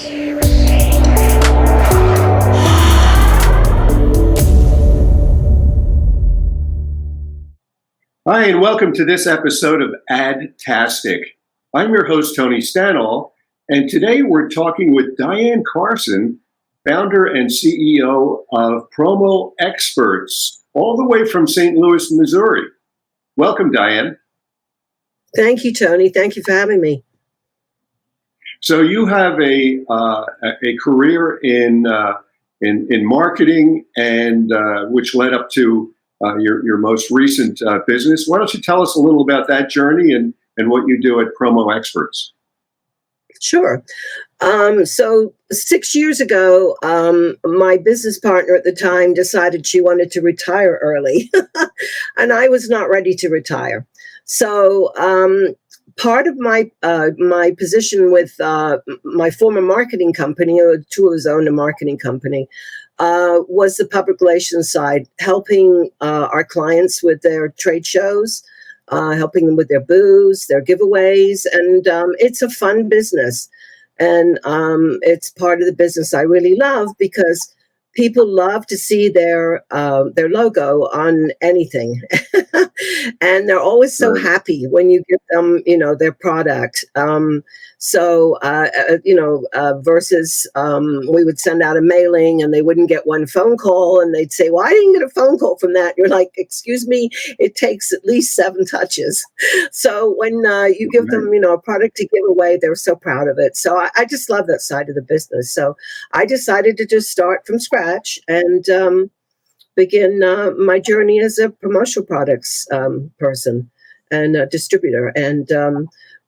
Hi, and welcome to this episode of AdTastic. I'm your host, Tony Stanall, and today we're talking with Diane Carson, founder and CEO of Promo Xpertz, all the way from St. Louis, Missouri. Welcome, Diane. Thank you, Tony. Thank you for having me. So you have a career in marketing, and which led up to your most recent business. Why don't you tell us a little about that journey and what you do at Promo Xpertz? Sure. So 6 years ago, my business partner at the time decided she wanted to retire early, and I was not ready to retire. So part of my position with my former marketing company, or two of us owned a marketing company, was the public relations side, helping our clients with their trade shows, helping them with their booths, their giveaways, and it's a fun business. And it's part of the business I really love because people love to see their logo on anything. And they're always so happy when you give them, their product. Versus we would send out a mailing and they wouldn't get one phone call and they'd say, well, I didn't get a phone call from that. You're like, excuse me, it takes at least 7 touches. So when you give them, a product to give away, they're so proud of it. So I just love that side of the business. So I decided to just start from scratch and begin my journey as a promotional products person and a distributor. And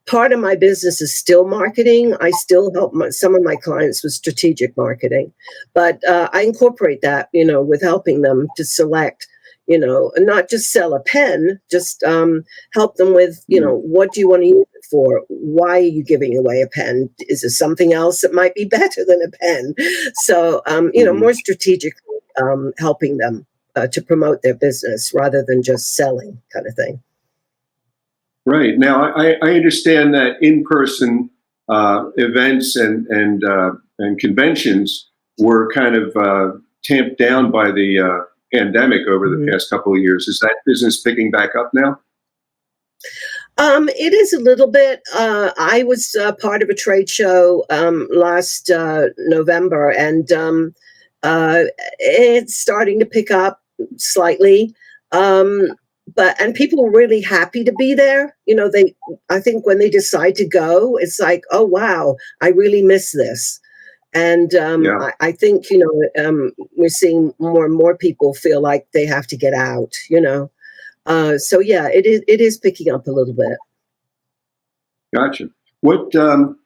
part of my business is still marketing. I still help some of my clients with strategic marketing, but I incorporate that, with helping them to select, and not just sell a pen, just help them with, what do you want to use it for? Why are you giving away a pen? Is there something else that might be better than a pen? So, more strategically helping them to promote their business rather than just selling kind of thing. Right. Now, I understand that in-person events and conventions were kind of tamped down by the pandemic over the past couple of years. Is that business picking back up now? It is a little bit. I was part of a trade show last November, and it's starting to pick up slightly. And people are really happy to be there. I think when they decide to go, it's like, oh, wow, I really miss this. And I think, we're seeing more and more people feel like they have to get out, So, yeah, it is picking up a little bit. Gotcha. And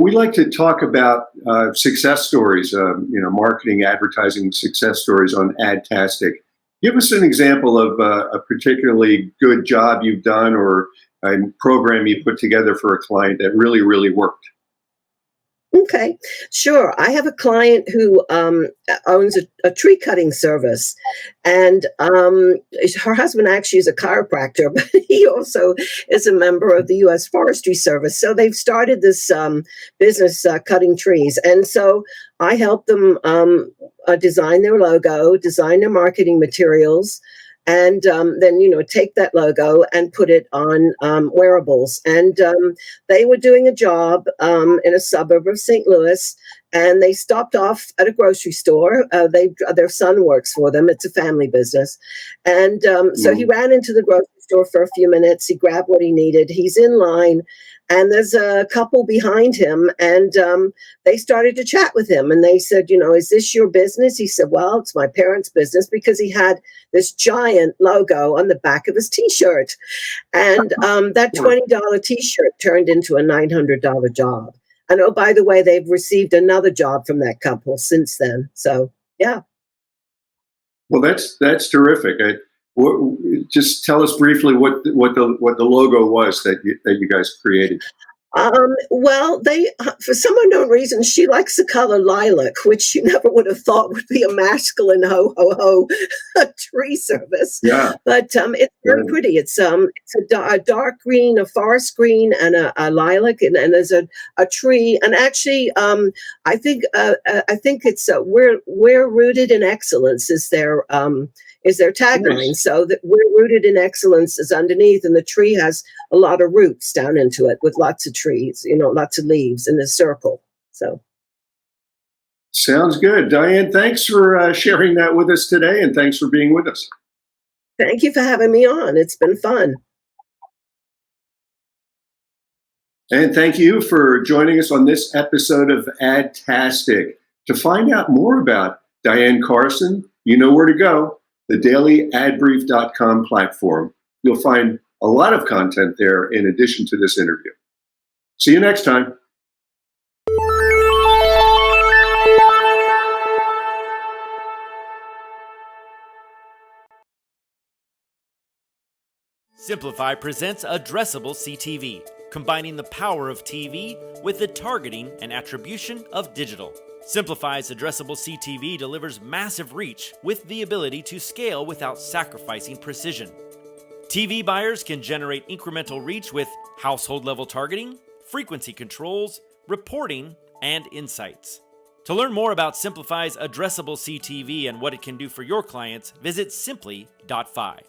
we like to talk about success stories, marketing, advertising success stories on AdTastic. Give us an example of a particularly good job you've done or a program you put together for a client that really, really worked. Okay, sure. I have a client who owns a tree cutting service, and her husband actually is a chiropractor, but he also is a member of the U.S. Forestry Service. So they've started this business cutting trees, and so I help them design their logo, design their marketing materials, and then, take that logo and put it on wearables. And they were doing a job in a suburb of St. Louis, and they stopped off at a grocery store. Their son works for them. It's a family business. And so he ran into the grocery store for a few minutes. He grabbed what he needed. He's in line. And there's a couple behind him, and they started to chat with him. And they said, is this your business? He said, well, it's my parents' business, because he had this giant logo on the back of his T-shirt. And that $20 T-shirt turned into a $900 job. And oh, by the way, they've received another job from that couple since then. So, yeah. Well, that's terrific. Just tell us briefly what the logo was that you guys created. Well, for some unknown reason, she likes the color lilac, which you never would have thought would be a masculine ho ho ho tree service. Yeah. But it's very Right. pretty. It's a dark green, a forest green, and a lilac, and there's a tree. And actually, I think it's we're rooted in excellence is their tagline. Nice. So that we're rooted in excellence is underneath, and the tree has a lot of roots down into it with lots of trees, lots of leaves in a circle. So Sounds good. Diane, thanks for sharing that with us today, and thanks for being with us. thank you for having me on. It's been fun. And thank you for joining us on this episode of AdTastic. To find out more about Diane Carson, you know where to go, the dailyadbrief.com platform. You'll find a lot of content there in addition to this interview. See you next time. Simplify presents Addressable CTV, combining the power of TV with the targeting and attribution of digital. Simplify's Addressable CTV delivers massive reach with the ability to scale without sacrificing precision. TV buyers can generate incremental reach with household-level targeting, frequency controls, reporting, and insights. To learn more about Simplify's Addressable CTV and what it can do for your clients, visit simply.fi.